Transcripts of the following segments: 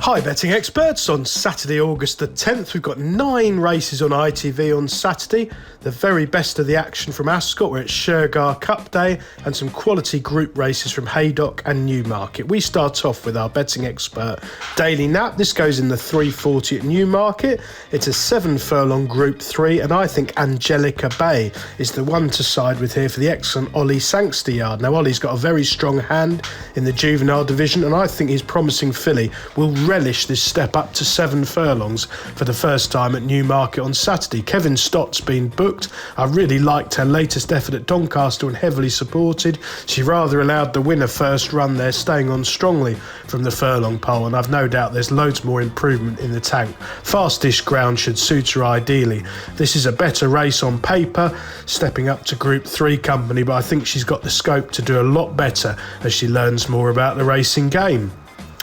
Hi betting experts, on Saturday August the 10th we've got 9 races on ITV on Saturday. The very best of the action from Ascot, we're at Shergar Cup Day, and some quality group races from Haydock and Newmarket. We start off with our betting expert Daily Nap. This goes in the 340 at Newmarket. It's a 7 furlong Group 3, and I think Angelica Bay is the one to side with here for the excellent Ollie Sangster. Now Ollie's got a very strong hand in the juvenile division, and I think his promising filly will relish this step up to 7 furlongs for the first time at Newmarket on Saturday. Kevin Stott's been booked. I really liked her latest effort at Doncaster and heavily supported. She rather allowed the winner first run there, staying on strongly from the furlong pole, and I've no doubt there's loads more improvement in the tank. Fastish ground should suit her ideally. This is a better race on paper, stepping up to Group 3 company, but I think she's got the scope to do a lot better as she learns more about the racing game.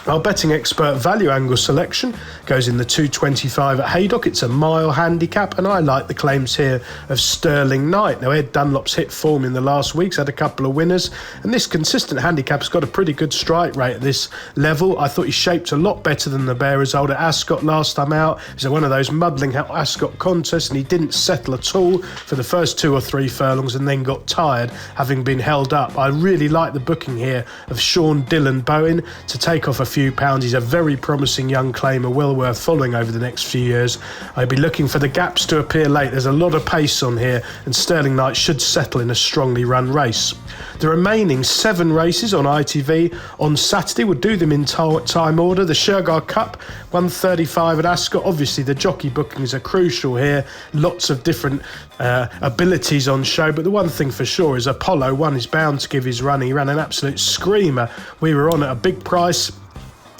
Our betting expert value angle selection goes in the 225 at Haydock. It's a mile handicap, and I like the claims here of Sterling Knight. Now, Ed Dunlop's hit form in the last weeks, had a couple of winners, and this consistent handicap's got a pretty good strike rate at this level. I thought he shaped a lot better than the bear result at Ascot last time out. It was one of those muddling Ascot contests, and he didn't settle at all for the first 2 or 3 furlongs and then got tired, having been held up. I really like the booking here of Sean Dillon Bowen to take off a few pounds. He's a very promising young claimer, well worth following over the next few years. I'd be looking for the gaps to appear late. There's a lot of pace on here, and Sterling Knight should settle in a strongly run race. The remaining 7 races on ITV on Saturday, we'll do them in time order. The Shergar Cup, 1:35 at Ascot. Obviously the jockey bookings are crucial here, lots of different abilities on show, but the one thing for sure is Apollo 1 is bound to give his run. He ran an absolute screamer. We were on at a big price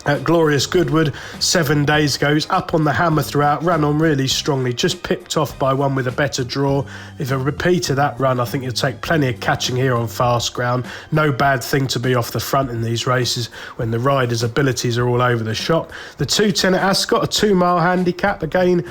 at Glorious Goodwood 7 days ago. He's up on the hammer throughout, ran on really strongly, just pipped off by one with a better draw. If a repeat of that run, I think he'll take plenty of catching here on fast ground. No bad thing to be off the front in these races when the rider's abilities are all over the shop. The 210 at Ascot, a 2 mile handicap. Again,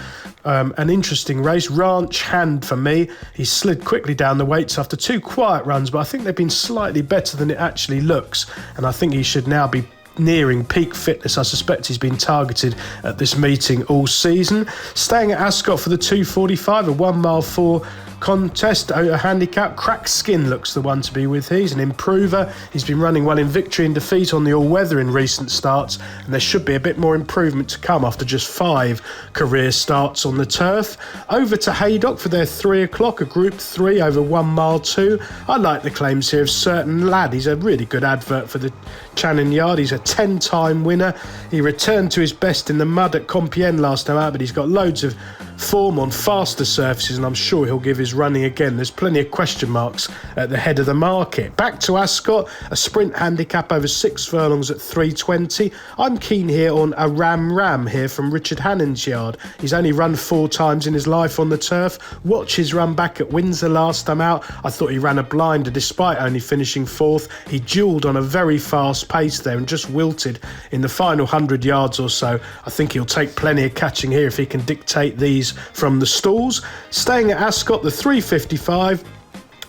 an interesting race. Ranch Hand for me. He slid quickly down the weights after 2 quiet runs, but I think they've been slightly better than it actually looks, and I think he should now be nearing peak fitness. I suspect he's been targeted at this meeting all season. Staying at Ascot for the 245, a 1 mile 4 contest, a handicap. Crack Skin looks the one to be with. He's an improver. He's been running well in victory and defeat on the all-weather in recent starts, and there should be a bit more improvement to come after just 5 career starts on the turf. Over to Haydock for their 3 o'clock, a Group 3 over 1 mile 2. I like the claims here of Certain Lad. He's a really good advert for the Channon Yard. He's a 10-time winner. He returned to his best in the mud at Compiègne last time out, but he's got loads of form on faster surfaces, and I'm sure he'll give his running again. There's plenty of question marks at the head of the market. Back to Ascot, a sprint handicap over 6 furlongs at 320. I'm keen here on a Ram here from Richard Hannon's yard. He's only run 4 times in his life on the turf. Watch his run back at Windsor last time out. I thought he ran a blinder despite only finishing 4th. He duelled on a very fast pace there and just wilted in the final 100 yards or so. I think he'll take plenty of catching here if he can dictate these from the stalls. Staying at Ascot, the 355,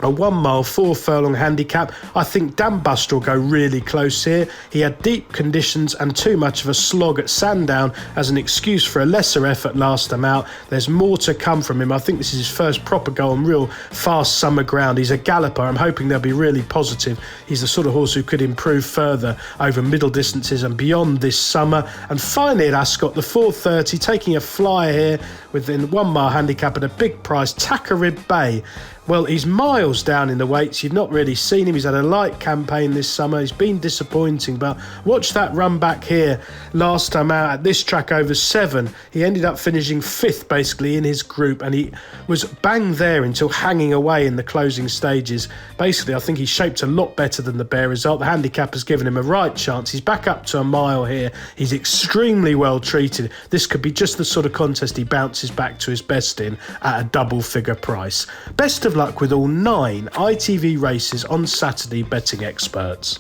a 1 mile 4 furlong handicap. I think Dan Buster will go really close here. He had deep conditions and too much of a slog at Sandown as an excuse for a lesser effort last time out. There's more to come from him. I think this is his first proper go on real fast summer ground. He's a galloper. I'm hoping they'll be really positive. He's the sort of horse who could improve further over middle distances and beyond this summer. And finally at Ascot, the 430, taking a flyer here within 1 mile handicap at a big price, Takarib Bay. Well, he's miles down in the weights. You've not really seen him. He's had a light campaign this summer. He's been disappointing, but watch that run back here last time out at this track over 7. He ended up finishing 5th basically in his group, and he was bang there until hanging away in the closing stages. Basically, I think he shaped a lot better than the bear result. The handicap has given him a right chance. He's back up to a mile here. He's extremely well treated. This could be just the sort of contest he bounces back to his best in at a double figure price. Best of luck with all 9 ITV races on Saturday, betting experts.